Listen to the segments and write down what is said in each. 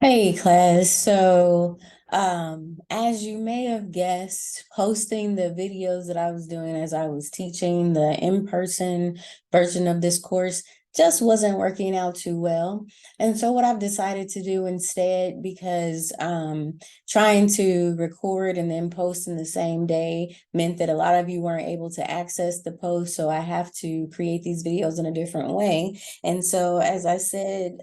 Hey class, as you may have guessed, posting the videos that I was doing as I was teaching the in-person version of this course just wasn't working out too well. And so what I've decided to do instead, because trying to record and then post in the same day meant that a lot of you weren't able to access the post, so I have to create these videos in a different way. And so as I said,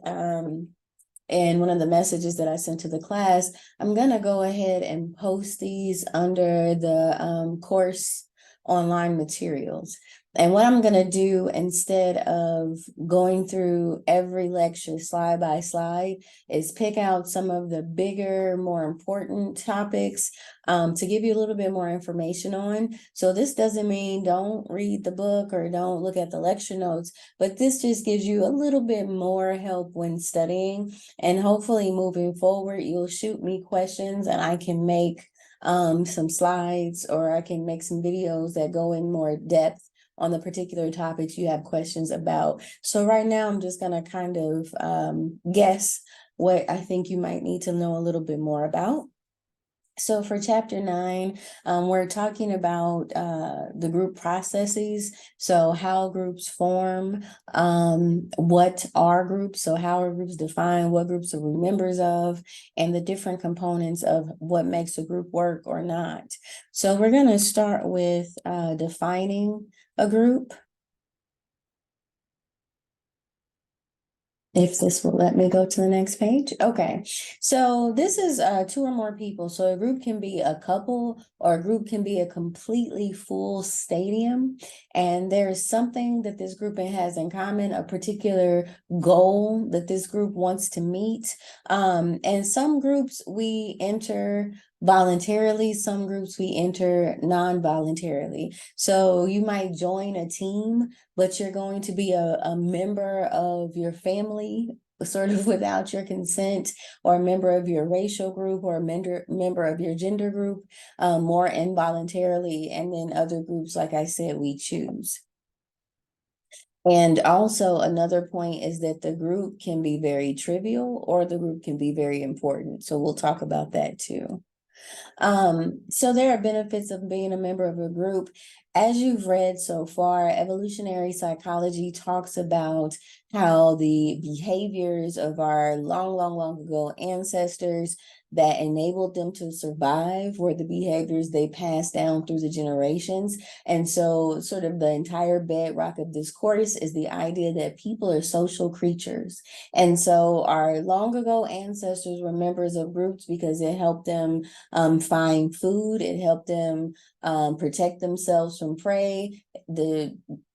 and one of the messages that I sent to the class, I'm going to go ahead and post these under the course online materials. And what I'm going to do instead of going through every lecture slide by slide is pick out some of the bigger, more important topics to give you a little bit more information on. So this doesn't mean don't read the book or don't look at the lecture notes, but this just gives you a little bit more help when studying. And hopefully moving forward, you'll shoot me questions and I can make some slides, or I can make some videos that go in more depth on the particular topics you have questions about. So right now I'm just gonna kind of guess what I think you might need to know a little bit more about. So for chapter 9, we're talking about the group processes. So how groups form, what are groups, so how are groups defined, what groups are we members of, and the different components of what makes a group work or not. So we're going to start with defining a group. If this will let me go to the next page. Okay, so this is two or more people. So a group can be a couple, or a group can be a completely full stadium. And there's something that this grouping has in common, a particular goal that this group wants to meet. And some groups we enter voluntarily, some groups we enter non-voluntarily. So you might join a team, but you're going to be a member of your family sort of without your consent, or a member of your racial group, or a member of your gender group, more involuntarily. And then other groups, like I said, we choose. And also another point is that the group can be very trivial or the group can be very important. So we'll talk about that too. So there are benefits of being a member of a group. As you've read so far, evolutionary psychology talks about how the behaviors of our long ago ancestors that enabled them to survive were the behaviors they passed down through the generations. And so sort of the entire bedrock of this course is the idea that people are social creatures. And so our long ago ancestors were members of groups because it helped them find food. It helped them protect themselves from prey.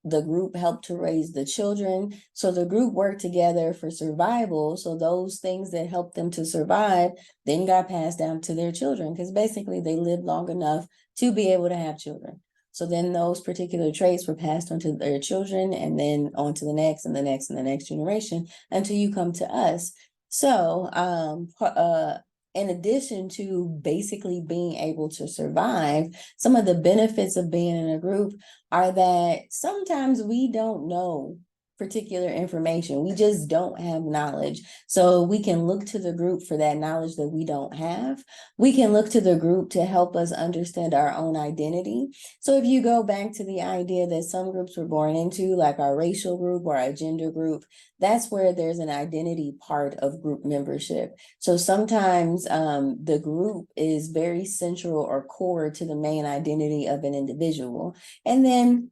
The group helped to raise the children. So the group worked together for survival. So those things that helped them to survive then got passed down to their children, because basically they lived long enough to be able to have children. So then those particular traits were passed on to their children, and then on to the next and the next and the next generation until you come to us. So in addition to basically being able to survive, some of the benefits of being in a group are that sometimes we don't know particular information. We just don't have knowledge. So we can look to the group for that knowledge that we don't have. We can look to the group to help us understand our own identity. So if you go back to the idea that some groups we're born into, like our racial group or our gender group, that's where there's an identity part of group membership. So sometimes the group is very central or core to the main identity of an individual. And then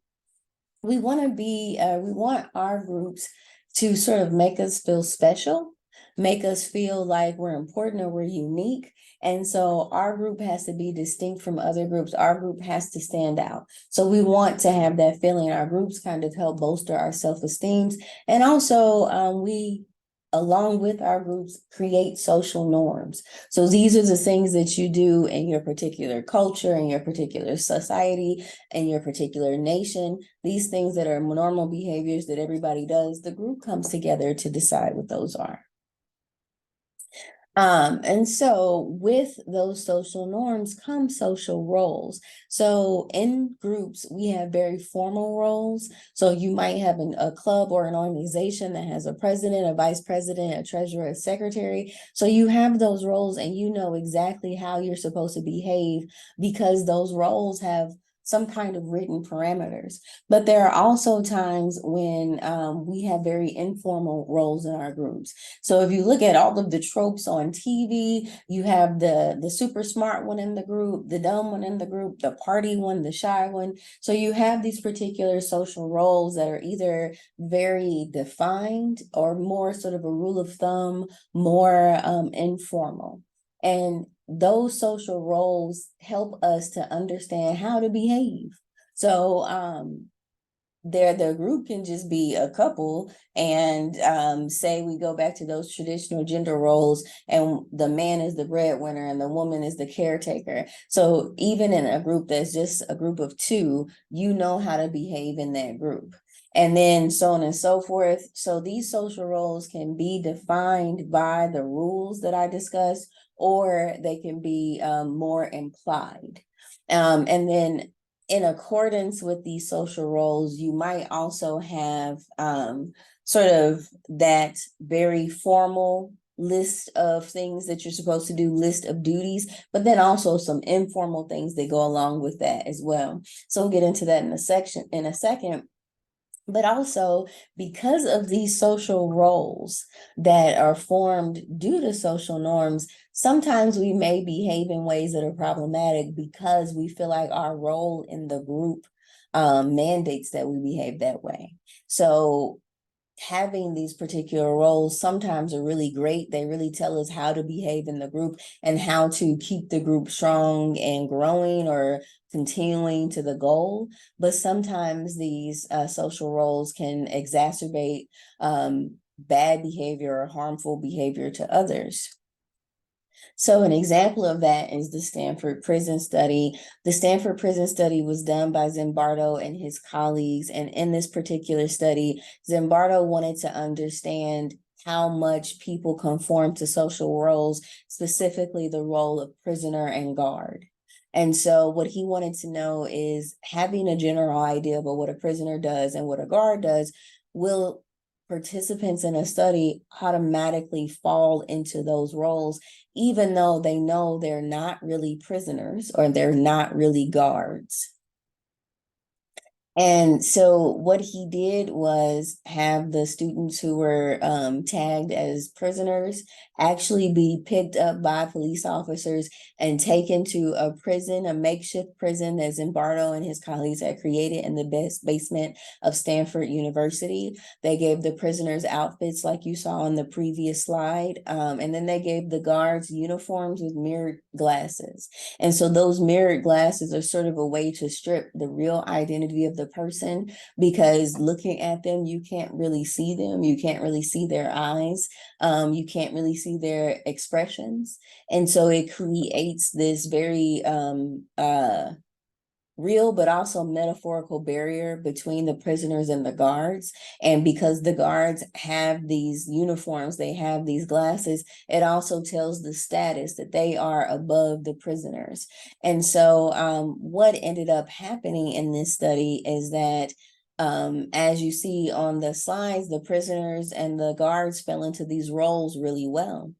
we want our groups to sort of make us feel special, make us feel like we're important or we're unique. And so our group has to be distinct from other groups. Our group has to stand out. So we want to have that feeling. Our groups kind of help bolster our self-esteem. And also we, along with our groups, create social norms. So these are the things that you do in your particular culture, in your particular society, in your particular nation. These things that are normal behaviors that everybody does, the group comes together to decide what those are. And so with those social norms come social roles. So in groups, we have very formal roles. So you might have a club or an organization that has a president, a vice president, a treasurer, a secretary. So you have those roles and you know exactly how you're supposed to behave because those roles have some kind of written parameters. But there are also times when we have very informal roles in our groups. So if you look at all of the tropes on TV, you have the super smart one in the group, the dumb one in the group, the party one, the shy one. So you have these particular social roles that are either very defined or more sort of a rule of thumb, more informal. And those social roles help us to understand how to behave. So their group can just be a couple and say we go back to those traditional gender roles and the man is the breadwinner and the woman is the caretaker. So even in a group that's just a group of two, you know how to behave in that group. And then so on and so forth. So these social roles can be defined by the rules that I discussed, or they can be more implied. And then in accordance with these social roles, you might also have sort of that very formal list of things that you're supposed to do, list of duties, but then also some informal things that go along with that as well. So we'll get into that in a second. But also because of these social roles that are formed due to social norms, sometimes we may behave in ways that are problematic because we feel like our role in the group mandates that we behave that way. So having these particular roles sometimes are really great. They really tell us how to behave in the group and how to keep the group strong and growing or continuing to the goal. But sometimes these social roles can exacerbate bad behavior or harmful behavior to others. So an example of that is the Stanford Prison Study. The Stanford Prison Study was done by Zimbardo and his colleagues. And in this particular study, Zimbardo wanted to understand how much people conform to social roles, specifically the role of prisoner and guard. And so what he wanted to know is having a general idea about what a prisoner does and what a guard does, will participants in a study automatically fall into those roles, even though they know they're not really prisoners or they're not really guards. And so what he did was have the students who were tagged as prisoners actually be picked up by police officers and taken to a prison, a makeshift prison that Zimbardo and his colleagues had created in the basement of Stanford University. They gave the prisoners outfits like you saw on the previous slide. And then they gave the guards uniforms with mirrored glasses. And so those mirrored glasses are sort of a way to strip the real identity of the person, because looking at them, you can't really see them. You can't really see their eyes. You can't really see their expressions. And so it creates this very real but also metaphorical barrier between the prisoners and the guards. And because the guards have these uniforms, they have these glasses, it also tells the status that they are above the prisoners. And so what ended up happening in this study is that as you see on the slides, the prisoners and the guards fell into these roles really well.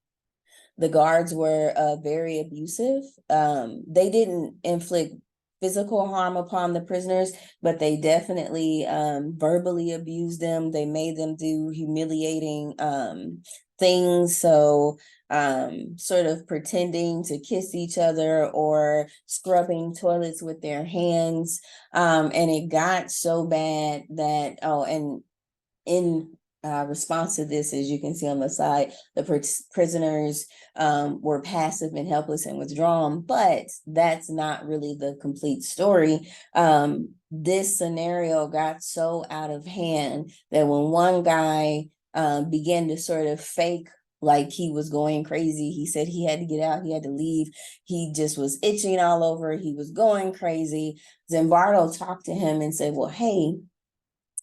The guards were very abusive. They didn't inflict physical harm upon the prisoners, but they definitely verbally abused them. They made them do humiliating things. So sort of pretending to kiss each other or scrubbing toilets with their hands. And it got so bad that, and in response to this, as you can see on the side, the prisoners were passive and helpless and withdrawn, but that's not really the complete story. This scenario got so out of hand that when one guy began to sort of fake like he was going crazy, he said he had to get out, he had to leave, he just was itching all over, he was going crazy. Zimbardo talked to him and said, well, hey,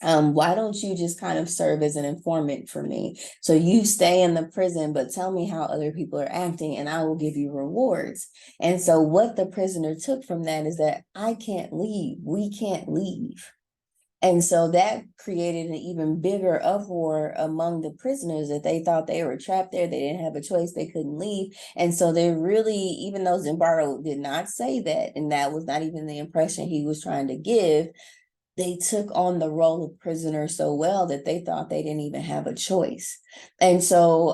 why don't you just kind of serve as an informant for me? So you stay in the prison, but tell me how other people are acting and I will give you rewards. And so what the prisoner took from that is that I can't leave. We can't leave. And so that created an even bigger uproar among the prisoners, that they thought they were trapped there. They didn't have a choice. They couldn't leave. And so they really, even though Zimbardo did not say that, and that was not even the impression he was trying to give, they took on the role of prisoner so well that they thought they didn't even have a choice. And so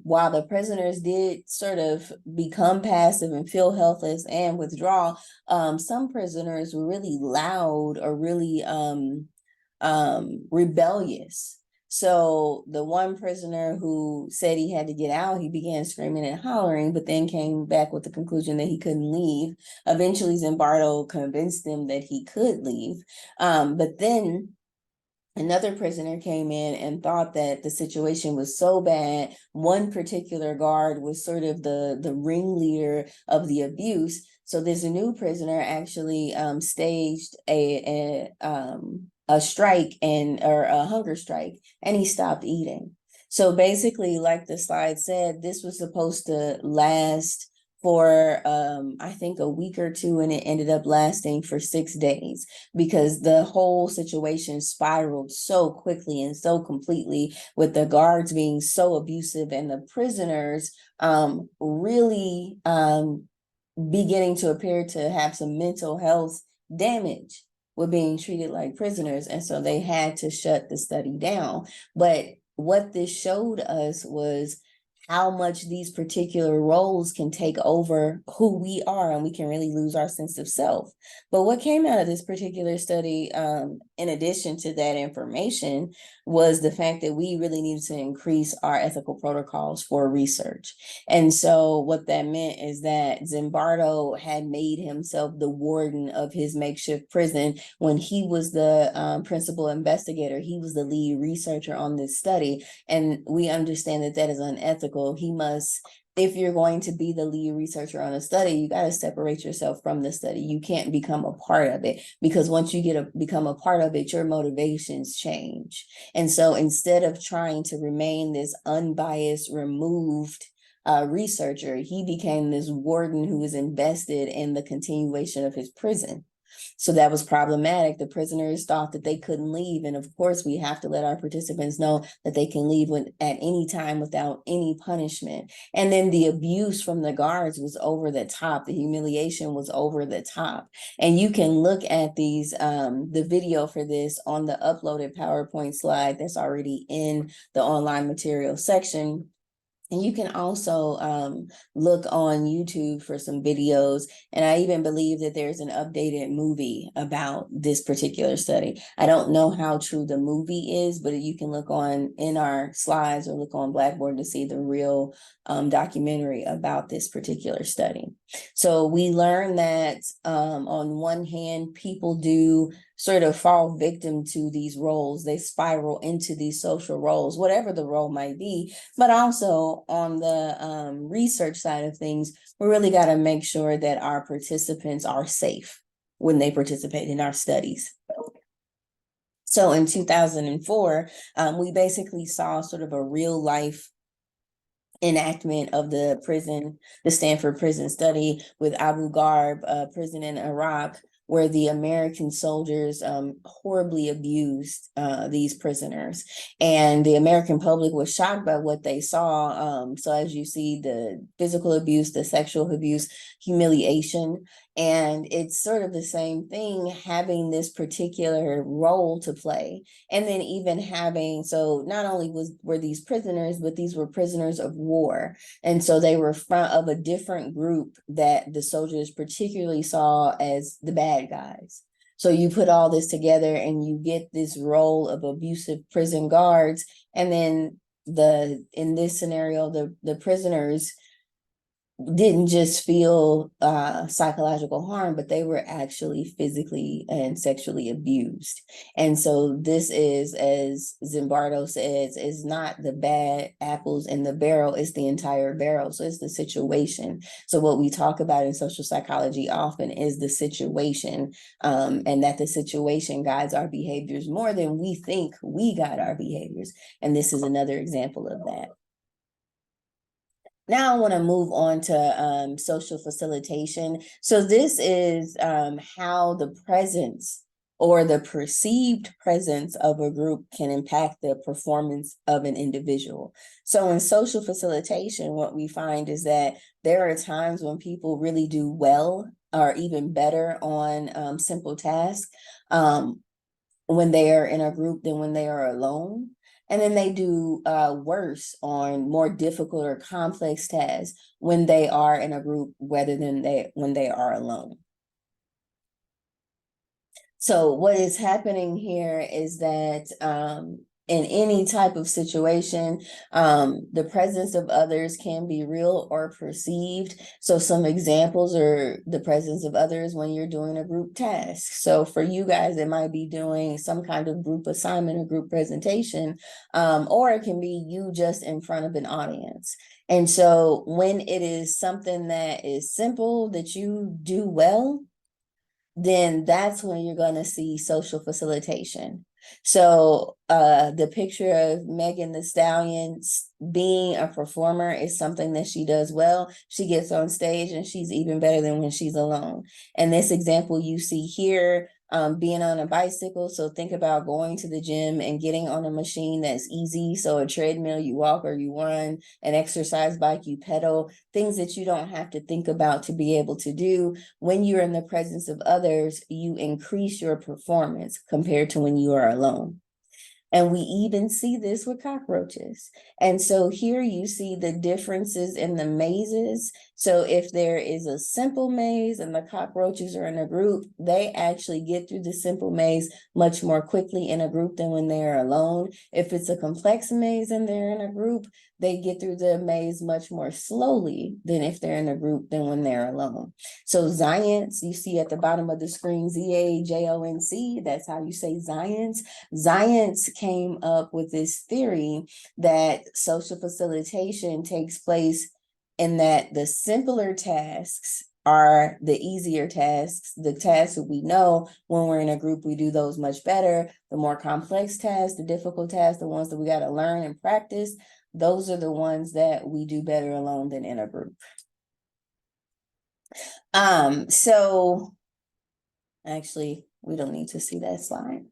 while the prisoners did sort of become passive and feel helpless and withdraw, some prisoners were really loud or really rebellious. So the one prisoner who said he had to get out, he began screaming and hollering, but then came back with the conclusion that he couldn't leave. Eventually, Zimbardo convinced him that he could leave. But then another prisoner came in and thought that the situation was so bad. One particular guard was sort of the ringleader of the abuse. So this new prisoner actually staged a strike or a hunger strike, and he stopped eating. So basically, like the slide said, this was supposed to last for I think a week or two, and it ended up lasting for 6 days because the whole situation spiraled so quickly and so completely, with the guards being so abusive and the prisoners really beginning to appear to have some mental health damage with being treated like prisoners. And so they had to shut the study down. But what this showed us was how much these particular roles can take over who we are, and we can really lose our sense of self. But what came out of this particular study, in addition to that information, was the fact that we really needed to increase our ethical protocols for research. And so what that meant is that Zimbardo had made himself the warden of his makeshift prison when he was the principal investigator. He was the lead researcher on this study. And we understand that that is unethical. He must, if you're going to be the lead researcher on a study, you got to separate yourself from the study. You can't become a part of it, because once you become a part of it, your motivations change. And so instead of trying to remain this unbiased, removed researcher, he became this warden who was invested in the continuation of his prison. So that was problematic. The prisoners thought that they couldn't leave. And of course, we have to let our participants know that they can leave at any time without any punishment. And then the abuse from the guards was over the top. The humiliation was over the top. And you can look at the video for this on the uploaded PowerPoint slide that's already in the online material section. And you can also look on YouTube for some videos. And I even believe that there's an updated movie about this particular study. I don't know how true the movie is, but you can look in our slides or look on Blackboard to see the real documentary about this particular study. So we learned that on one hand, people do sort of fall victim to these roles. They spiral into these social roles, whatever the role might be. But also on the research side of things, we really got to make sure that our participants are safe when they participate in our studies. So in 2004, we basically saw sort of a real life enactment of the Stanford prison study with Abu Ghraib prison in Iraq, where the American soldiers horribly abused these prisoners. And the American public was shocked by what they saw. So as you see, the physical abuse, the sexual abuse, humiliation, and it's sort of the same thing, having this particular role to play. And then even having, so not only were these prisoners, but these were prisoners of war. And so they were front of a different group that the soldiers particularly saw as the bad guys. So you put all this together and you get this role of abusive prison guards. And then in this scenario, the prisoners didn't just feel psychological harm, but they were actually physically and sexually abused. And so this is, as Zimbardo says, is not the bad apples in the barrel, it's the entire barrel. So it's the situation. So what we talk about in social psychology often is the situation, and that the situation guides our behaviors more than we think we guide our behaviors. And this is another example of that. Now I want to move on to social facilitation. So this is how the presence or the perceived presence of a group can impact the performance of an individual. So in social facilitation, what we find is that there are times when people really do well or even better on simple tasks when they are in a group than when they are alone. And then they do worse on more difficult or complex tasks when they are in a group rather than when they are alone. So what is happening here is that in any type of situation, the presence of others can be real or perceived. So some examples are the presence of others when you're doing a group task. So for you guys, it might be doing some kind of group assignment or group presentation, or it can be you just in front of an audience. And so when it is something that is simple that you do well, then that's when you're going to see social facilitation. So the picture of Megan Thee Stallion being a performer is something that she does well. She gets on stage and she's even better than when she's alone. And this example you see here, being on a bicycle. So think about going to the gym and getting on a machine that's easy. So a treadmill, you walk or you run, an exercise bike, you pedal, things that you don't have to think about to be able to do. When you're in the presence of others, you increase your performance compared to when you are alone. And we even see this with cockroaches. And so here you see the differences in the mazes. So if there is a simple maze and the cockroaches are in a group, they actually get through the simple maze much more quickly in a group than when they are alone. If it's a complex maze and they're in a group, they get through the maze much more slowly than if they're in a group than when they're alone. So Zions, you see at the bottom of the screen, Zajonc, that's how you say Zions. Zions came up with this theory that social facilitation takes place in that the simpler tasks are the easier tasks, the tasks that we know when we're in a group, we do those much better. The more complex tasks, the difficult tasks, the ones that we got to learn and practice, those are the ones that we do better alone than in a group. So actually, we don't need to see that slide.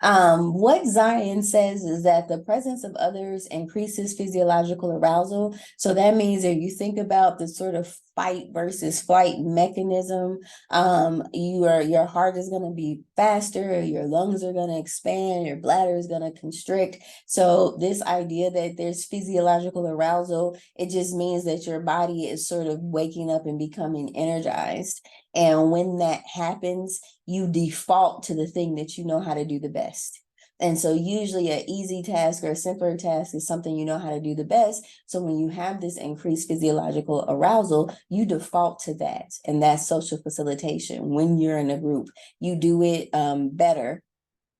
What Zion says is that the presence of others increases physiological arousal. So that means if you think about the sort of fight versus flight mechanism, your heart is going to be faster, your lungs are going to expand, your bladder is going to constrict. So this idea that there's physiological arousal, it just means that your body is sort of waking up and becoming energized. And when that happens, you default to the thing that you know how to do the best. And so usually an easy task or a simpler task is something you know how to do the best. So when you have this increased physiological arousal, you default to that. And that's social facilitation. When you're in a group, you do it better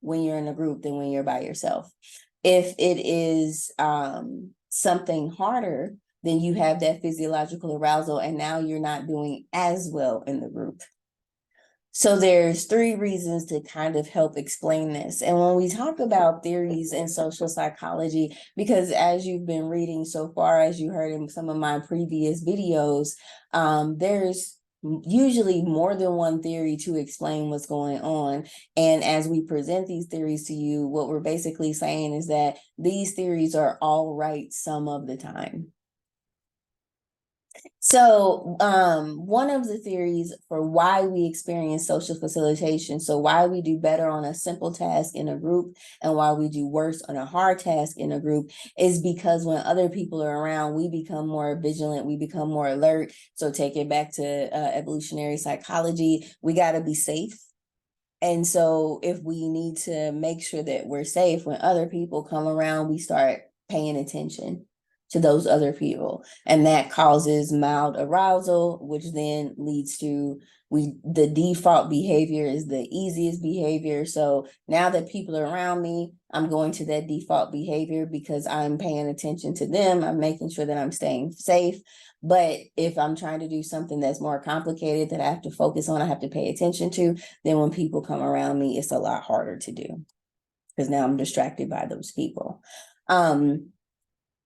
when you're in a group than when you're by yourself. If it is something harder, then you have that physiological arousal and now you're not doing as well in the group. So there's 3 reasons to kind of help explain this. And when we talk about theories in social psychology, because as you've been reading so far, as you heard in some of my previous videos, there's usually more than one theory to explain what's going on. And as we present these theories to you, what we're basically saying is that these theories are all right some of the time. So one of the theories for why we experience social facilitation, so why we do better on a simple task in a group and why we do worse on a hard task in a group, is because when other people are around, we become more vigilant, we become more alert. So take it back to evolutionary psychology, we got to be safe. And so if we need to make sure that we're safe, when other people come around, we start paying attention to those other people. And that causes mild arousal, which then leads to the default behavior is the easiest behavior. So now that people are around me, I'm going to that default behavior because I'm paying attention to them. I'm making sure that I'm staying safe. But if I'm trying to do something that's more complicated that I have to focus on, I have to pay attention to, then when people come around me, it's a lot harder to do because now I'm distracted by those people.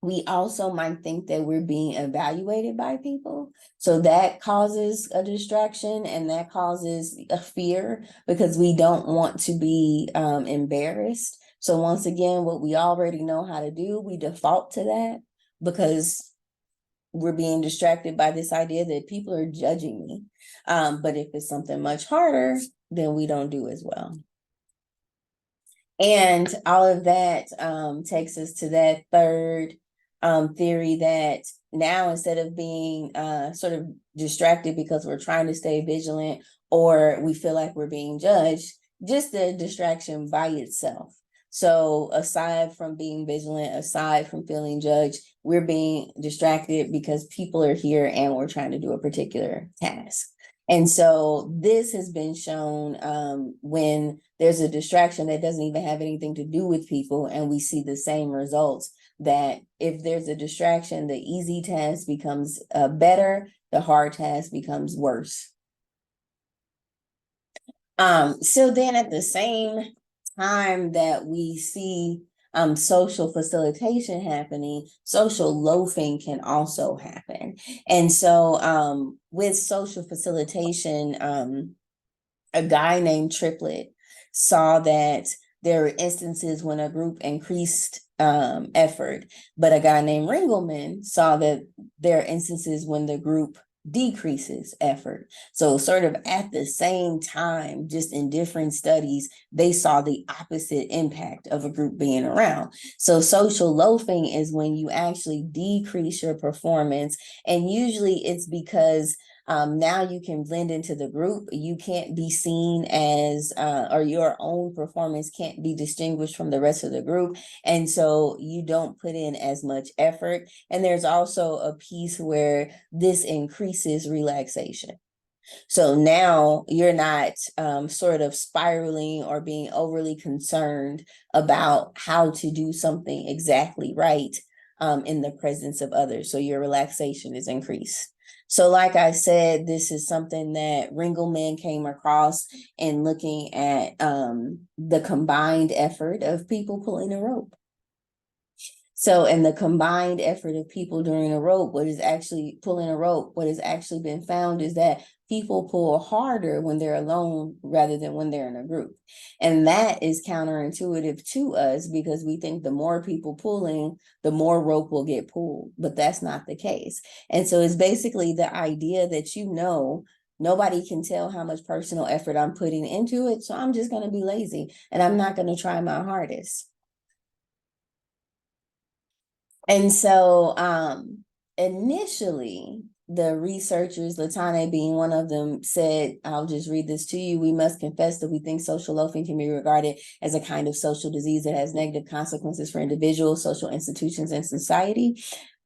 We also might think that we're being evaluated by people. So that causes a distraction and that causes a fear because we don't want to be embarrassed. So once again, what we already know how to do, we default to that because we're being distracted by this idea that people are judging me. But if it's something much harder, then we don't do as well. And all of that takes us to that third theory that now instead of being sort of distracted because we're trying to stay vigilant or we feel like we're being judged, just the distraction by itself. So aside from being vigilant, aside from feeling judged, we're being distracted because people are here and we're trying to do a particular task. And so this has been shown when there's a distraction that doesn't even have anything to do with people, and we see the same results, that if there's a distraction, the easy task becomes better, the hard task becomes worse. So then at the same time that we see social facilitation happening, social loafing can also happen. And so with social facilitation, a guy named Triplett saw that there were instances when a group increased effort, but a guy named Ringelman saw that there are instances when the group decreases effort. So sort of at the same time, just in different studies, they saw the opposite impact of a group being around. So social loafing is when you actually decrease your performance, and usually it's because now you can blend into the group. You can't be seen as, or your own performance can't be distinguished from the rest of the group. And so you don't put in as much effort. And there's also a piece where this increases relaxation. So now you're not sort of spiraling or being overly concerned about how to do something exactly right in the presence of others. So your relaxation is increased. So like I said, this is something that Ringelman came across in looking at the combined effort of people pulling a rope. So in the combined effort of people during a rope, what is actually pulling a rope, what has actually been found is that people pull harder when they're alone rather than when they're in a group. And that is counterintuitive to us because we think the more people pulling, the more rope will get pulled, but that's not the case. And so it's basically the idea that, nobody can tell how much personal effort I'm putting into it. So I'm just going to be lazy and I'm not going to try my hardest. And so initially, the researchers, Latane being one of them, said, I'll just read this to you. We must confess that we think social loafing can be regarded as a kind of social disease that has negative consequences for individuals, social institutions, and society.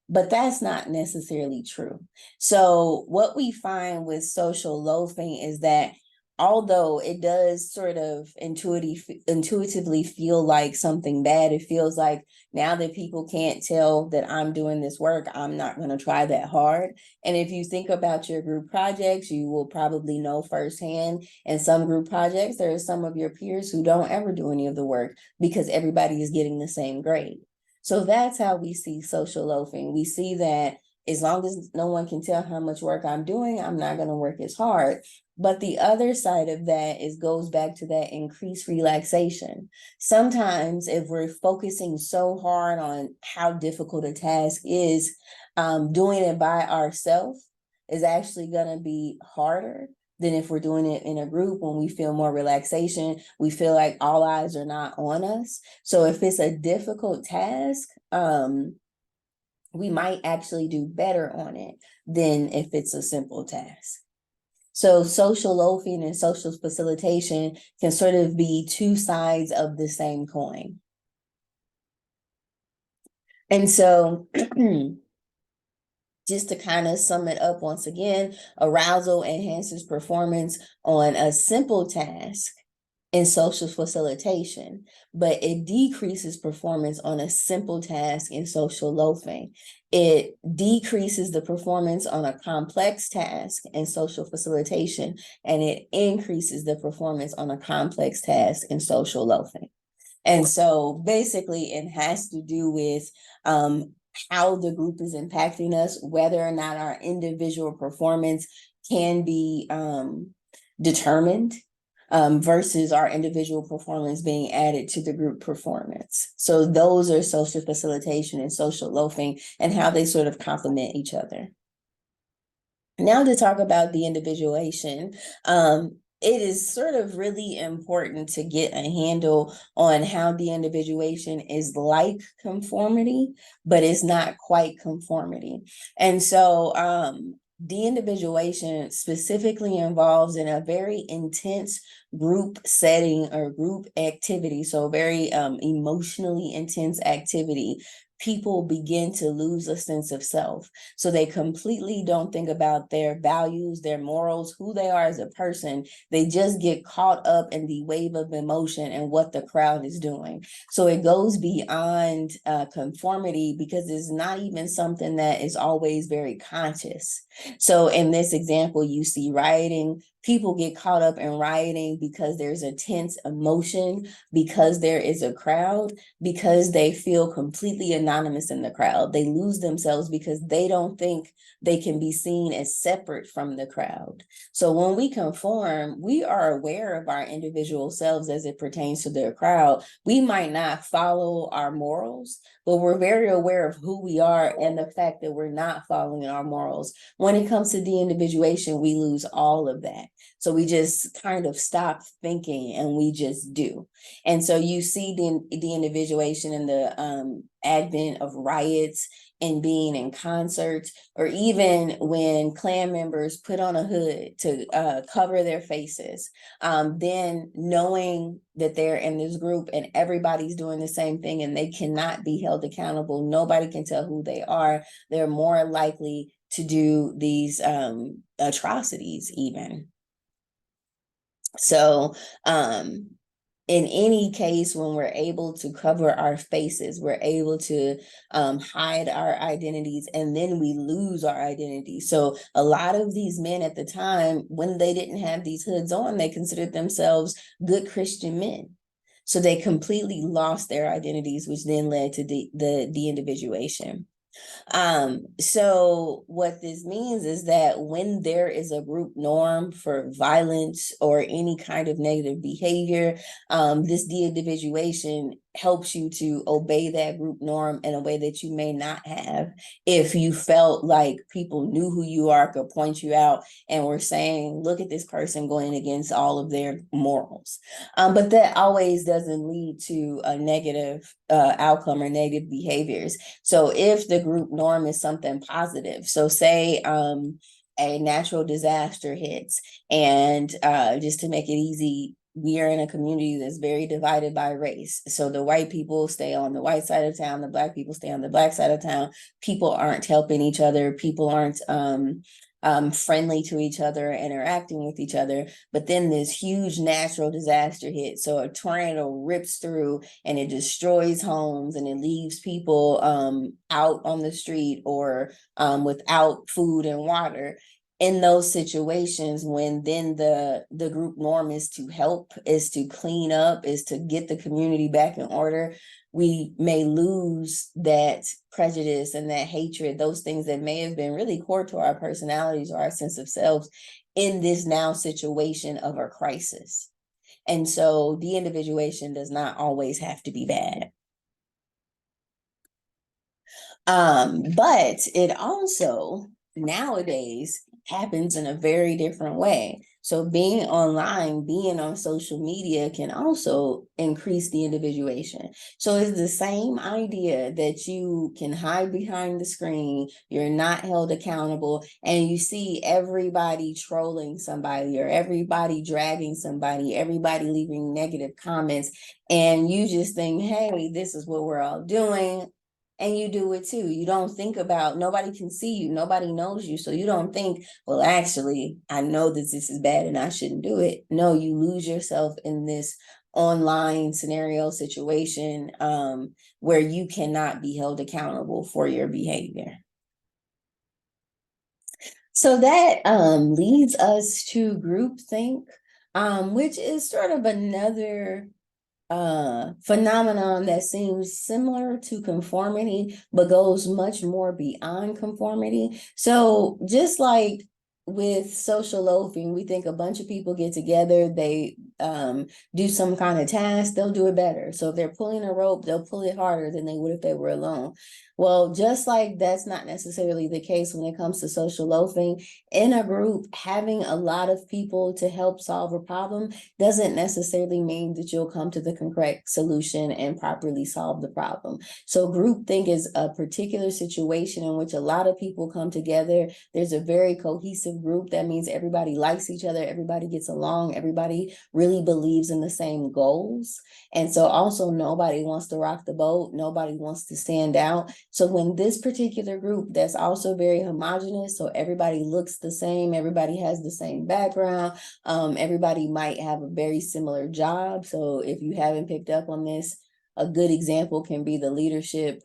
But that's not necessarily true. So what we find with social loafing is that although it does sort of intuitively feel like something bad, it feels like now that people can't tell that I'm doing this work, I'm not going to try that hard. And if you think about your group projects, you will probably know firsthand in some group projects, there are some of your peers who don't ever do any of the work because everybody is getting the same grade. So that's how we see social loafing. We see that as long as no one can tell how much work I'm doing, I'm not going to work as hard. But the other side of that goes back to that increased relaxation. Sometimes if we're focusing so hard on how difficult a task is, doing it by ourselves is actually going to be harder than if we're doing it in a group when we feel more relaxation. We feel like all eyes are not on us. So if it's a difficult task, we might actually do better on it than if it's a simple task. So social loafing and social facilitation can sort of be two sides of the same coin. And so just to kind of sum it up once again, arousal enhances performance on a simple task in social facilitation, but it decreases performance on a simple task in social loafing. It decreases the performance on a complex task in social facilitation, and it increases the performance on a complex task in social loafing. And so basically, it has to do with how the group is impacting us, whether or not our individual performance can be determined versus our individual performance being added to the group performance. So those are social facilitation and social loafing and how they sort of complement each other. Now to talk about the individuation, it is sort of really important to get a handle on how the individuation is like conformity, but it's not quite conformity. And so the individuation specifically involves in a very intense group setting or group activity, so very emotionally intense activity. People begin to lose a sense of self. So they completely don't think about their values, their morals, who they are as a person. They just get caught up in the wave of emotion and what the crowd is doing. So it goes beyond conformity because it's not even something that is always very conscious. So in this example, you see rioting. People get caught up in rioting because there's a tense emotion, because there is a crowd, because they feel completely anonymous in the crowd. They lose themselves because they don't think they can be seen as separate from the crowd. So when we conform, we are aware of our individual selves as it pertains to the crowd. We might not follow our morals, but we're very aware of who we are and the fact that we're not following our morals. When it comes to de-individuation, we lose all of that. So we just kind of stop thinking and we just do. And so you see the individuation in the advent of riots and being in concerts, or even when Klan members put on a hood to cover their faces, then knowing that they're in this group and everybody's doing the same thing and they cannot be held accountable, nobody can tell who they are, they're more likely to do these atrocities even. So in any case, when we're able to cover our faces, we're able to hide our identities, and then we lose our identity. So a lot of these men at the time, when they didn't have these hoods on, they considered themselves good Christian men. So they completely lost their identities, which then led to the de-individuation. So what this means is that when there is a group norm for violence or any kind of negative behavior, this de-individuation helps you to obey that group norm in a way that you may not have if you felt like people knew who you are, could point you out, and were saying, look at this person going against all of their morals. But that always doesn't lead to a negative outcome or negative behaviors. So if the group norm is something positive, so say a natural disaster hits, and just to make it easy, we are in a community that's very divided by race. So the white people stay on the white side of town, the black people stay on the black side of town. People aren't helping each other. People aren't friendly to each other, interacting with each other. But then this huge natural disaster hits. So a tornado rips through and it destroys homes and it leaves people out on the street or without food and water. In those situations, when then the group norm is to help, is to clean up, is to get the community back in order, we may lose that prejudice and that hatred, those things that may have been really core to our personalities or our sense of selves in this now situation of a crisis. And so de-individuation does not always have to be bad. But it also nowadays happens in a very different way. So being online, being on social media can also increase the individuation. So it's the same idea that you can hide behind the screen, you're not held accountable, and you see everybody trolling somebody or everybody dragging somebody, everybody leaving negative comments, and you just think, hey, this is what we're all doing. and you do it too. You don't think about, nobody can see you, nobody knows you. So you don't think, well, actually, I know that this is bad and I shouldn't do it. No, you lose yourself in this online scenario situation where you cannot be held accountable for your behavior. So that leads us to groupthink, which is sort of another phenomenon that seems similar to conformity, but goes much more beyond conformity. So just like with social loafing, we think a bunch of people get together, they do some kind of task, they'll do it better. So if they're pulling a rope, they'll pull it harder than they would if they were alone. Well, just like that's not necessarily the case when it comes to social loafing, in a group, having a lot of people to help solve a problem doesn't necessarily mean that you'll come to the correct solution and properly solve the problem. So groupthink is a particular situation in which a lot of people come together. There's a very cohesive group. That means everybody likes each other, everybody gets along, everybody really believes in the same goals. And so also nobody wants to rock the boat, nobody wants to stand out. So when this particular group that's also very homogenous, so everybody looks the same, everybody has the same background, everybody might have a very similar job. So if you haven't picked up on this, a good example can be the leadership,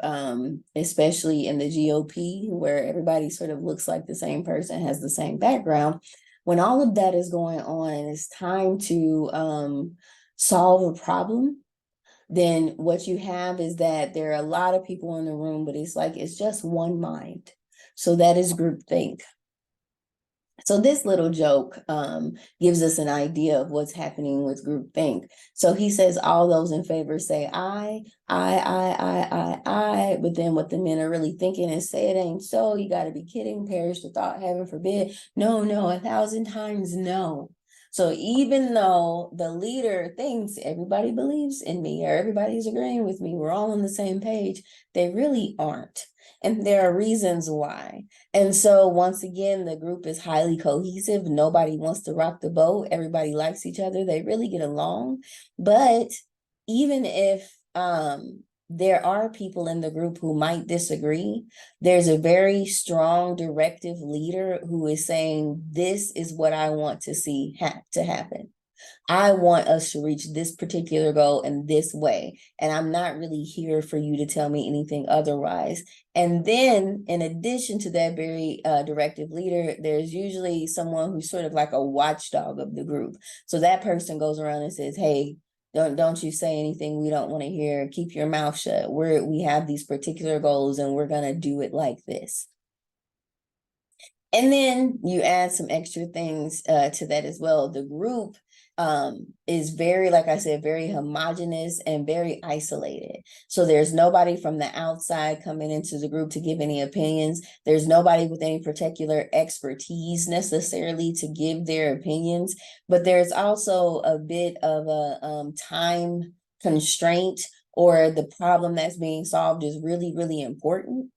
especially in the GOP, where everybody sort of looks like the same person, has the same background. When all of that is going on and it's time to solve a problem, then what you have is that there are a lot of people in the room, but it's like it's just one mind. So that is groupthink. So this little joke gives us an idea of what's happening with groupthink. So he says all those in favor say I, but then what the men are really thinking is say it ain't so, you got to be kidding, perish the thought, heaven forbid, no, 1,000 times no. So even though the leader thinks everybody believes in me or everybody's agreeing with me, we're all on the same page, they really aren't. And there are reasons why. And so once again, the group is highly cohesive. Nobody wants to rock the boat. Everybody likes each other. They really get along. But even if there are people in the group who might disagree, there's a very strong directive leader who is saying, this is what I want to see to happen. I want us to reach this particular goal in this way. And I'm not really here for you to tell me anything otherwise. And then in addition to that very directive leader, there's usually someone who's sort of like a watchdog of the group. So that person goes around and says, hey, don't you say anything we don't want to hear. Keep your mouth shut. We have these particular goals and we're going to do it like this. And then you add some extra things to that as well. The group is very, like I said, very homogenous and very isolated. So there's nobody from the outside coming into the group to give any opinions. There's nobody with any particular expertise necessarily to give their opinions, but there's also a bit of a time constraint, or the problem that's being solved is really, really important.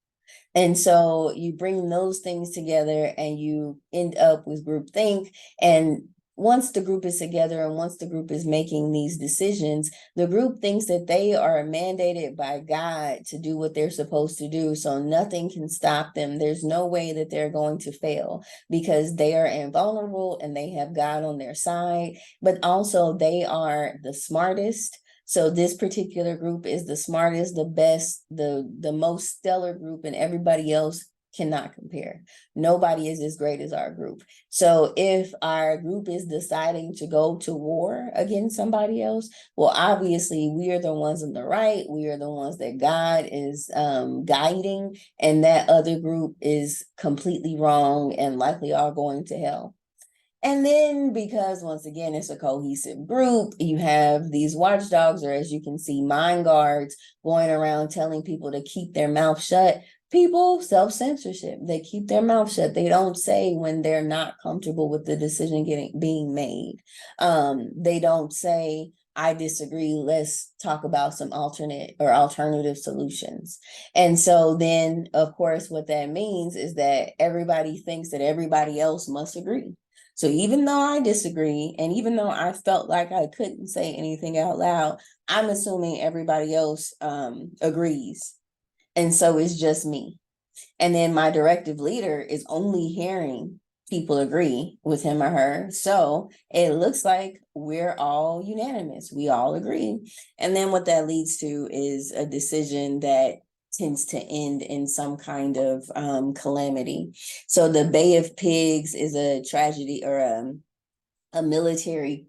And so you bring those things together and you end up with groupthink. And once the group is together and once the group is making these decisions, the group thinks that they are mandated by God to do what they're supposed to do. So nothing can stop them. There's no way that they're going to fail because they are invulnerable and they have God on their side, but also they are the smartest. So this particular group is the smartest, the best, the most stellar group, and everybody else cannot compare. Nobody is as great as our group. So if our group is deciding to go to war against somebody else, well, obviously we are the ones on the right. We are the ones that God is guiding, and that other group is completely wrong and likely all going to hell. And then because once again, it's a cohesive group, you have these watchdogs, or as you can see, mind guards going around telling people to keep their mouth shut. People, self-censorship, they keep their mouth shut. They don't say when they're not comfortable with the decision being made. They don't say, I disagree, let's talk about some alternate or alternative solutions. And so then, of course, what that means is that everybody thinks that everybody else must agree. So even though I disagree, and even though I felt like I couldn't say anything out loud, I'm assuming everybody else agrees. And so it's just me. And then my directive leader is only hearing people agree with him or her. So it looks like we're all unanimous. We all agree. And then what that leads to is a decision that tends to end in some kind of calamity. So the Bay of Pigs is a tragedy or a military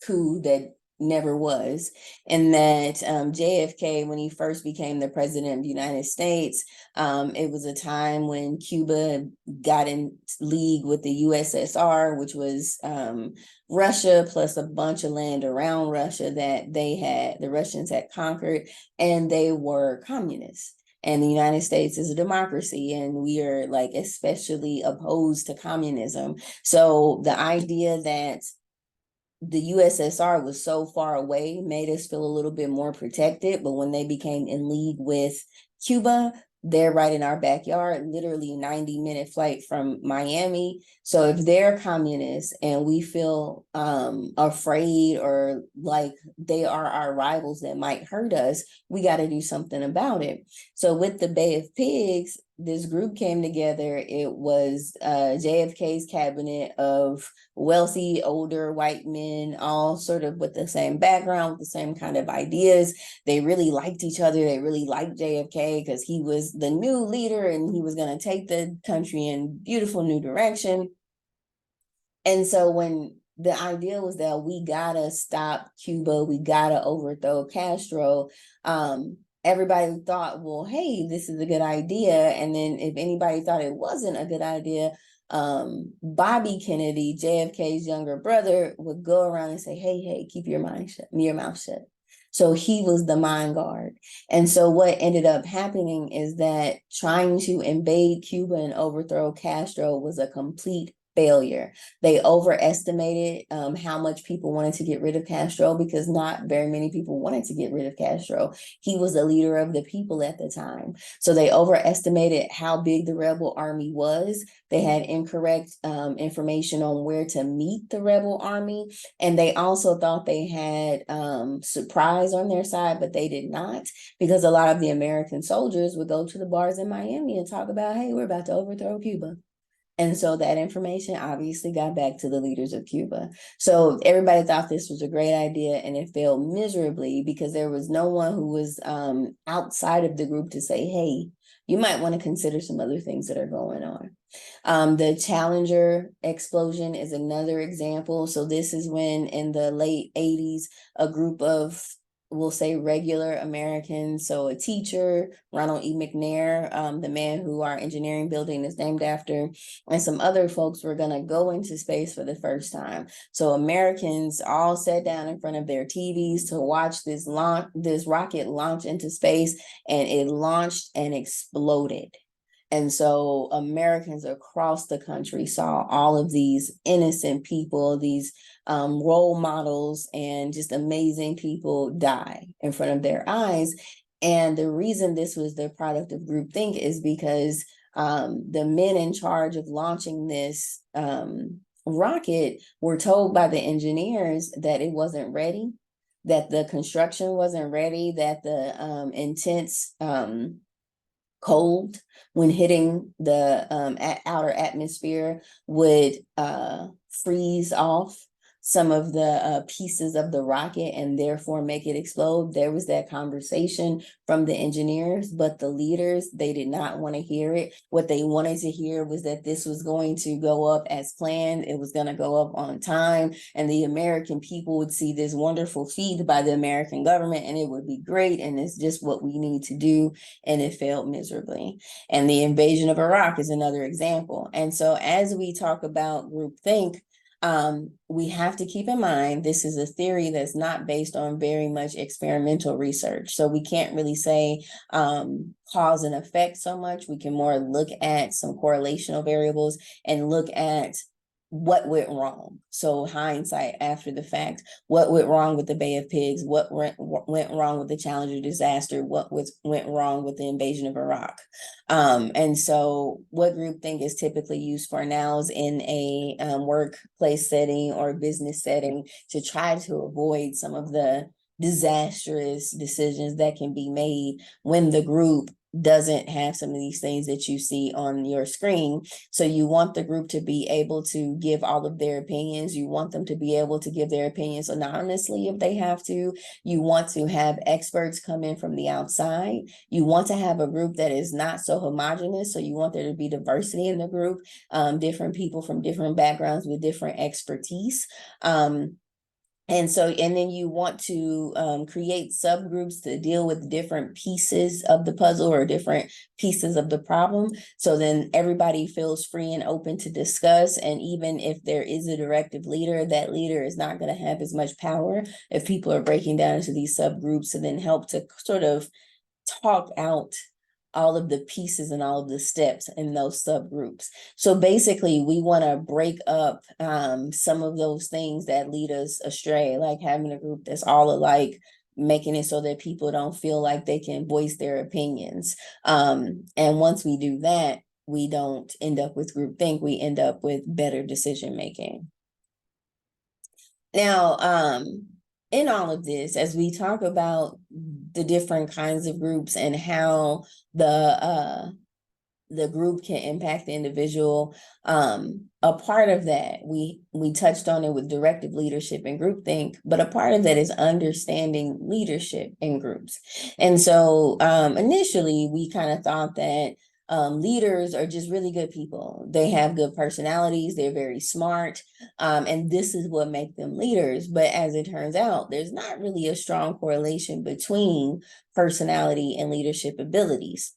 coup that never was, and that JFK, when he first became the president of the United States, it was a time when Cuba got in league with the USSR, which was Russia plus a bunch of land around Russia that the Russians had conquered, and they were communists. And the United States is a democracy, and we are like especially opposed to communism. So the idea that the USSR was so far away made us feel a little bit more protected. But when they became in league with Cuba, they're right in our backyard, literally 90-minute flight from Miami. So if they're communists and we feel afraid or like they are our rivals that might hurt us, we got to do something about it. So with the Bay of Pigs, this group came together. It was JFK's cabinet of wealthy, older white men, all sort of with the same background, with the same kind of ideas. They really liked each other. They really liked JFK because he was the new leader and he was going to take the country in beautiful new direction. And so when the idea was that we gotta stop Cuba, we gotta overthrow Castro, everybody thought, well, hey, this is a good idea. And then if anybody thought it wasn't a good idea, Bobby Kennedy, JFK's younger brother, would go around and say, hey, keep your mouth shut. So he was the mind guard. And so what ended up happening is that trying to invade Cuba and overthrow Castro was a complete failure. They overestimated how much people wanted to get rid of Castro, because not very many people wanted to get rid of Castro. He was the leader of the people at the time. So they overestimated how big the rebel army was. They had incorrect information on where to meet the rebel army. And they also thought they had surprise on their side, but they did not, because a lot of the American soldiers would go to the bars in Miami and talk about, hey, we're about to overthrow Cuba. And so that information obviously got back to the leaders of Cuba. So everybody thought this was a great idea, and it failed miserably because there was no one who was outside of the group to say, hey, you might want to consider some other things that are going on. The Challenger explosion is another example. So this is when in the late 80s, a group of, we'll say, regular Americans. So a teacher, Ronald E. McNair, the man who our engineering building is named after, and some other folks were going to go into space for the first time. So Americans all sat down in front of their TVs to watch this rocket launch into space, and it launched and exploded. And so Americans across the country saw all of these innocent people, these role models, and just amazing people die in front of their eyes. And the reason this was the product of groupthink is because the men in charge of launching this rocket were told by the engineers that it wasn't ready, that the construction wasn't ready, that the intense cold when hitting the outer atmosphere would freeze off some of the pieces of the rocket and therefore make it explode. There was that conversation from the engineers, but the leaders, they did not want to hear it. What they wanted to hear was that this was going to go up as planned. It was going to go up on time, and the American people would see this wonderful feat by the American government, and it would be great, and it's just what we need to do. And it failed miserably. And the invasion of Iraq is another example. And so as we talk about groupthink, we have to keep in mind this is a theory that's not based on very much experimental research. So we can't really say cause and effect so much. We can more look at some correlational variables and look at what went wrong. So hindsight after the fact, what went wrong with the Bay of Pigs, what went wrong with the Challenger disaster, went wrong with the invasion of Iraq. And so what groupthink is typically used for now is in a workplace setting or business setting to try to avoid some of the disastrous decisions that can be made when the group doesn't have some of these things that you see on your screen. So you want the group to be able to give all of their opinions. You want them to be able to give their opinions anonymously if they have to. You want to have experts come in from the outside. You want to have a group that is not so homogenous. So you want there to be diversity in the group, different people from different backgrounds with different expertise. And then you want to create subgroups to deal with different pieces of the puzzle or different pieces of the problem. So then everybody feels free and open to discuss. And even if there is a directive leader, that leader is not going to have as much power if people are breaking down into these subgroups, to then help to sort of talk out all of the pieces and all of the steps in those subgroups. So basically, we want to break up some of those things that lead us astray, like having a group that's all alike, making it so that people don't feel like they can voice their opinions. And once we do that, we don't end up with groupthink, we end up with better decision making. Now, in all of this, as we talk about the different kinds of groups and how the group can impact the individual, a part of that, we touched on it with directive leadership and groupthink, but a part of that is understanding leadership in groups. And so initially we kind of thought that leaders are just really good people. They have good personalities, they're very smart, and this is what makes them leaders. But as it turns out, there's not really a strong correlation between personality and leadership abilities.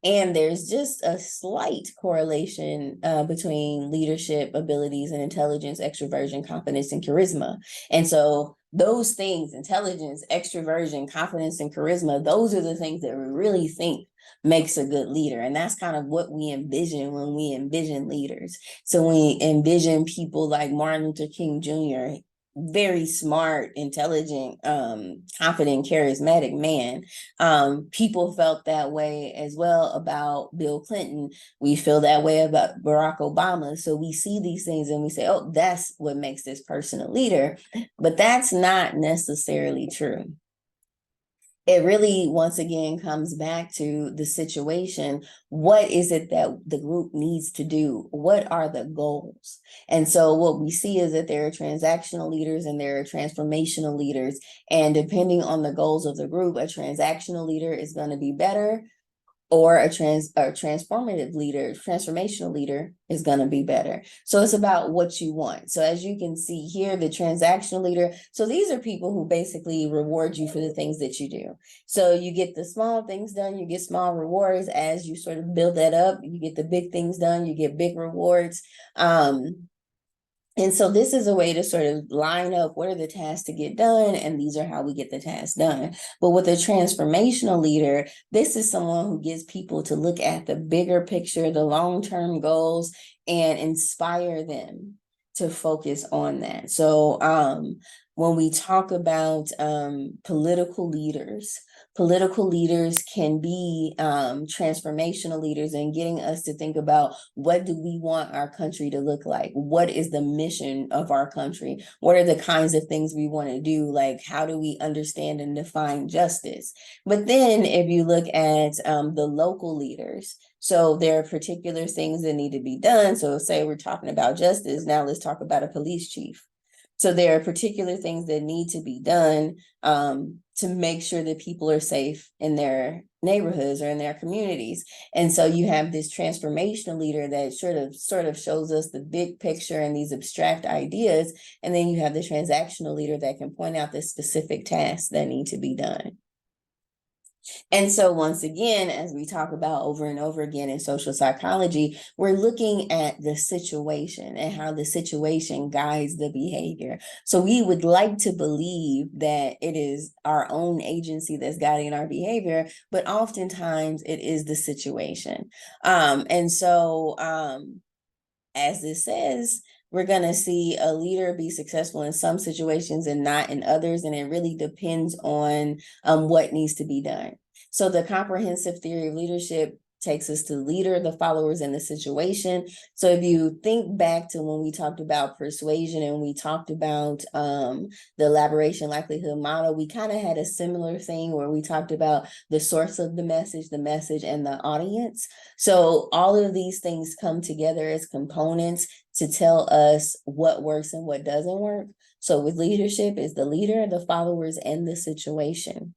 And there's just a slight correlation between leadership abilities and intelligence, extroversion, confidence, and charisma. And so those things, intelligence, extroversion, confidence, and charisma, those are the things that we really think makes a good leader. And that's kind of what we envision when we envision leaders. So we envision people like Martin Luther King Jr., very smart, intelligent, confident, charismatic man. People felt that way as well about Bill Clinton. We feel that way about Barack Obama. So we see these things and we say, oh, that's what makes this person a leader. But that's not necessarily true. It really, once again, comes back to the situation. What is it that the group needs to do? What are the goals? And so what we see is that there are transactional leaders and there are transformational leaders. And depending on the goals of the group, a transactional leader is going to be better, or a transformational leader is going to be better. So it's about what you want. So as you can see here, the transactional leader, so these are people who basically reward you for the things that you do. So you get the small things done, you get small rewards. As you sort of build that up, you get the big things done, you get big rewards. And so this is a way to sort of line up what are the tasks to get done, and these are how we get the tasks done. But with a transformational leader, this is someone who gets people to look at the bigger picture, the long-term goals, and inspire them to focus on that. So when we talk about political leaders can be transformational leaders, and getting us to think about, what do we want our country to look like? What is the mission of our country? What are the kinds of things we want to do? Like, how do we understand and define justice? But then if you look at the local leaders, so there are particular things that need to be done. So say we're talking about justice, now let's talk about a police chief. So there are particular things that need to be done to make sure that people are safe in their neighborhoods or in their communities. And so you have this transformational leader that sort of shows us the big picture and these abstract ideas. And then you have the transactional leader that can point out the specific tasks that need to be done. And so once again, as we talk about over and over again in social psychology, we're looking at the situation and how the situation guides the behavior. So we would like to believe that it is our own agency that's guiding our behavior, but oftentimes it is the situation. As this says, we're going to see a leader be successful in some situations and not in others. And it really depends on what needs to be done. So the comprehensive theory of leadership takes us to leader, the followers, and the situation. So if you think back to when we talked about persuasion and we talked about the elaboration likelihood model, we kind of had a similar thing where we talked about the source of the message, and the audience. So all of these things come together as components to tell us what works and what doesn't work. So with leadership is the leader, the followers, and the situation.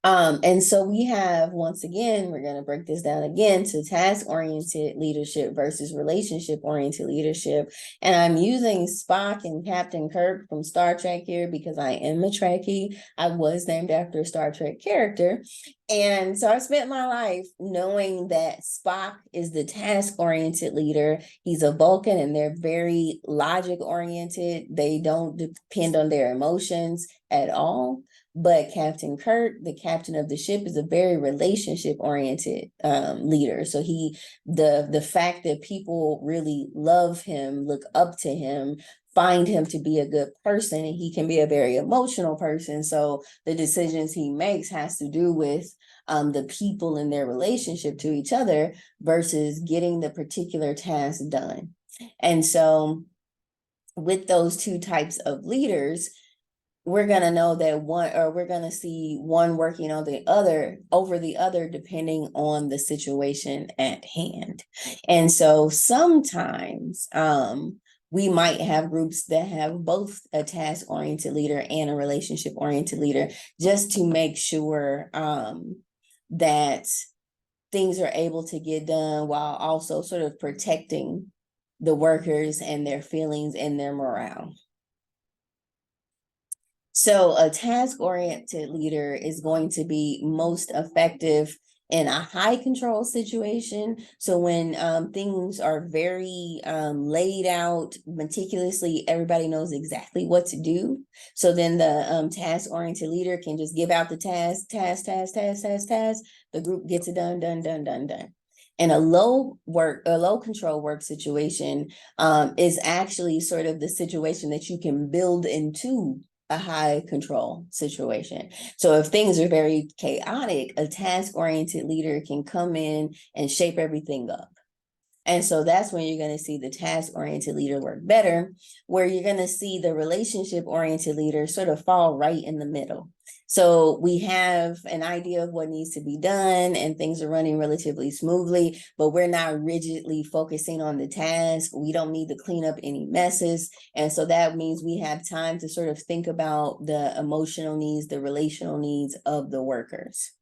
And so we have, once again, we're going to break this down again to task-oriented leadership versus relationship-oriented leadership. And I'm using Spock and Captain Kirk from Star Trek here because I am a Trekkie. I was named after a Star Trek character. And so I spent my life knowing that Spock is the task-oriented leader. He's a Vulcan and they're very logic-oriented. They don't depend on their emotions at all. But Captain Kirk, the captain of the ship, is a very relationship-oriented leader. So the fact that people really love him, look up to him, find him to be a good person, and he can be a very emotional person. So the decisions he makes has to do with the people in their relationship to each other versus getting the particular task done. And so with those two types of leaders, we're going to know that we're going to see one working on the other over the other, depending on the situation at hand. And so sometimes we might have groups that have both a task-oriented leader and a relationship-oriented leader, just to make sure that things are able to get done while also sort of protecting the workers and their feelings and their morale. So a task-oriented leader is going to be most effective in a high control situation. So when things are very laid out meticulously, everybody knows exactly what to do. So then the task-oriented leader can just give out the task. The group gets it done. And a low control work situation is actually sort of the situation that you can build into a high control situation. So if things are very chaotic, a task-oriented leader can come in and shape everything up. And so that's when you're going to see the task-oriented leader work better, where you're going to see the relationship-oriented leader sort of fall right in the middle. So we have an idea of what needs to be done and things are running relatively smoothly, but we're not rigidly focusing on the task. We don't need to clean up any messes. And so that means we have time to sort of think about the emotional needs, the relational needs of the workers.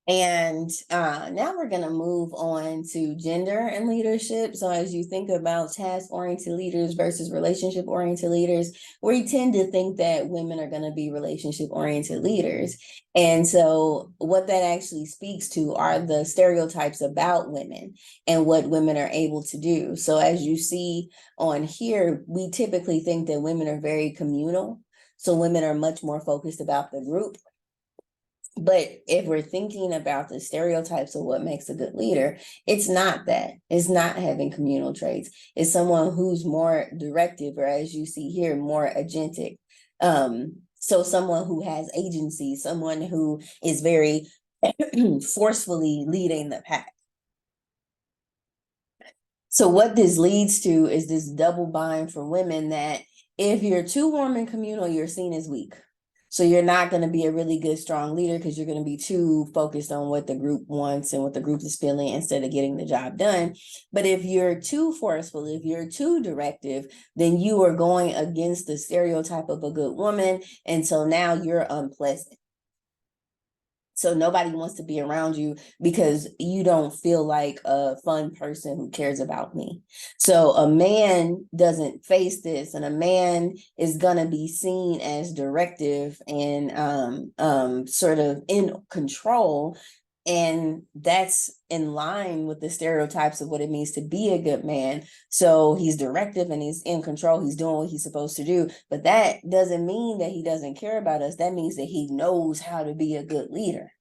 And now we're going to move on to gender and leadership. So as you think about task-oriented leaders versus relationship-oriented leaders, we tend to think that women are going to be relationship-oriented leaders. And so what that actually speaks to are the stereotypes about women and what women are able to do. So as you see on here, we typically think that women are very communal. So women are much more focused about the group. But if we're thinking about the stereotypes of what makes a good leader, it's not that. It's not having communal traits. It's someone who's more directive, or as you see here, more agentic. So someone who has agency, someone who is very forcefully leading the pack. So what this leads to is this double bind for women, that if you're too warm and communal, you're seen as weak. So you're not going to be a really good, strong leader because you're going to be too focused on what the group wants and what the group is feeling instead of getting the job done. But if you're too forceful, if you're too directive, then you are going against the stereotype of a good woman. And so now you're unpleasant. So nobody wants to be around you because you don't feel like a fun person who cares about me. So a man doesn't face this, and a man is going to be seen as directive and sort of in control. And that's in line with the stereotypes of what it means to be a good man. So he's directive and he's in control. He's doing what he's supposed to do. But that doesn't mean that he doesn't care about us. That means that he knows how to be a good leader.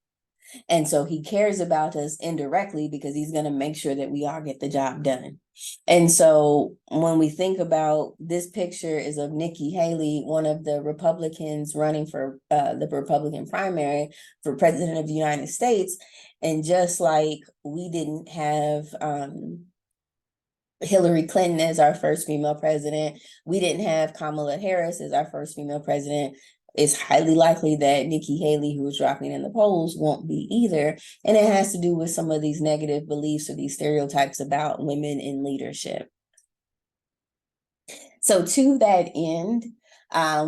And so he cares about us indirectly because he's going to make sure that we all get the job done. And so when we think about this picture is of Nikki Haley, one of the Republicans running for the Republican primary for president of the United States. And just like we didn't have Hillary Clinton as our first female president, we didn't have Kamala Harris as our first female president. It's highly likely that Nikki Haley, who is dropping in the polls, won't be either. And it has to do with some of these negative beliefs or these stereotypes about women in leadership. So to that end,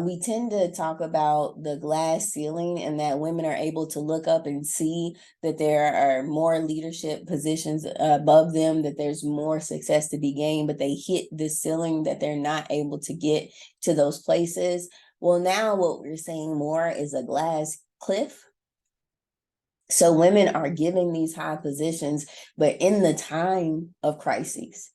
we tend to talk about the glass ceiling and that women are able to look up and see that there are more leadership positions above them, that there's more success to be gained, but they hit the ceiling that they're not able to get to those places. Well, now what we're seeing more is a glass cliff. So women are given these high positions, but in the time of crises.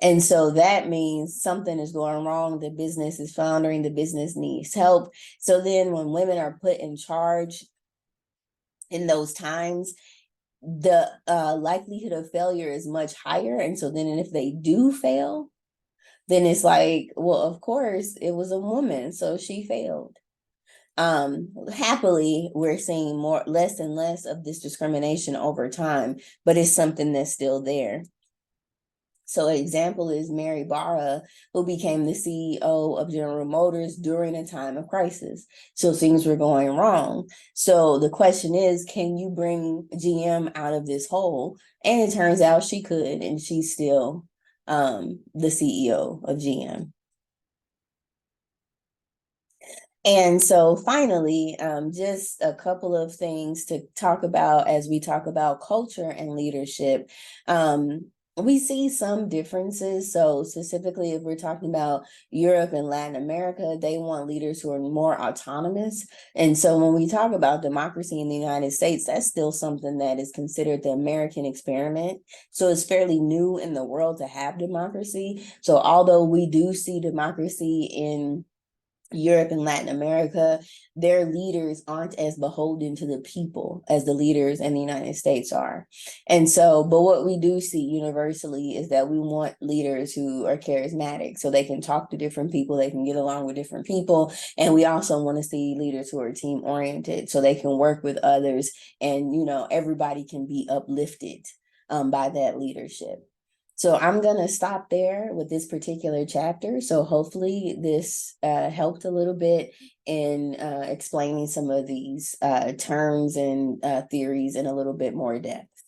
And so that means something is going wrong. The business is floundering. The business needs help. So then when women are put in charge in those times, the likelihood of failure is much higher. And so then if they do fail, then it's like, well, of course, it was a woman, so she failed. Happily, we're seeing less and less of this discrimination over time, but it's something that's still there. So an example is Mary Barra, who became the CEO of General Motors during a time of crisis. So things were going wrong. So the question is, can you bring GM out of this hole? And it turns out she could, and she's still the CEO of GM. And so finally, just a couple of things to talk about as we talk about culture and leadership. We see some differences. So specifically, if we're talking about Europe and Latin America, they want leaders who are more autonomous. And so when we talk about democracy in the United States, that's still something that is considered the American experiment. So it's fairly new in the world to have democracy. So although we do see democracy in Europe and Latin America, their leaders aren't as beholden to the people as the leaders in the United States are. And so, but what we do see universally is that we want leaders who are charismatic so they can talk to different people, they can get along with different people. And we also want to see leaders who are team oriented so they can work with others and, everybody can be uplifted by that leadership. So I'm going to stop there with this particular chapter. So hopefully this helped a little bit in explaining some of these terms and theories in a little bit more depth.